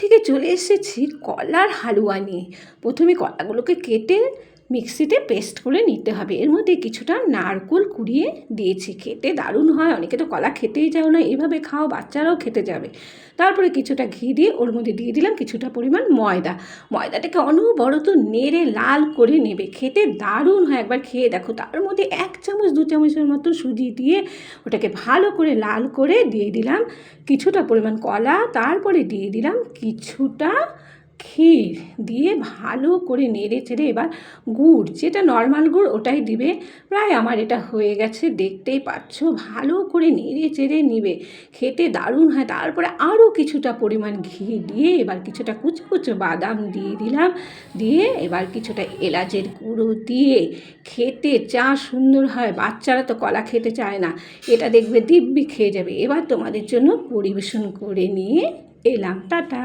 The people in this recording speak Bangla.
থেকে চলে এসেছি কলার হালুয়া নিয়ে। প্রথমে কলাগুলোকে কেটে মিক্সিতে পেস্ট করে নিতে হবে। এর মধ্যে কিছুটা নারকেল কুড়িয়ে দিয়েছি, খেতে দারুণ হয়। অনেকে তো কলা খেতেই চাও না, এভাবে খাও, বাচ্চারাও খেতে যাবে। তারপরে কিছুটা ঘি দিয়ে ওর মধ্যে দিয়ে দিলাম কিছুটা পরিমাণ ময়দা। ময়দাটাকে অনবরত নেড়ে লাল করে নেবে, খেতে দারুণ হয়, একবার খেয়ে দেখো। তার মধ্যে 1 চামচ 2 চামচের মতো সুজি দিয়ে ওটাকে ভালো করে লাল করে দিয়ে দিলাম কিছুটা পরিমাণ কলা, তারপরে দিয়ে দিলাম কিছুটা ক্ষীর দিয়ে ভালো করে নেড়ে চেড়ে এবার গুড়, যেটা নর্মাল গুড় ওটাই দিবে। প্রায় আমার এটা হয়ে গেছে, দেখতেই পাচ্ছ। ভালো করে নেড়ে চেড়ে নিবে, খেতে দারুণ হয়। তারপরে আরও কিছুটা পরিমাণ ঘি দিয়ে এবার কিছুটা কুচো কুচো বাদাম দিয়ে দিলাম, দিয়ে এবার কিছুটা এলাচের গুঁড়ো দিয়ে খেতে যা সুন্দর হয়। বাচ্চারা তো কলা খেতে চায় না, এটা দেখবে দিব্যি খেয়ে যাবে। এবার তোমাদের জন্য পরিবেশন করে নিয়ে এলাম। টাটা।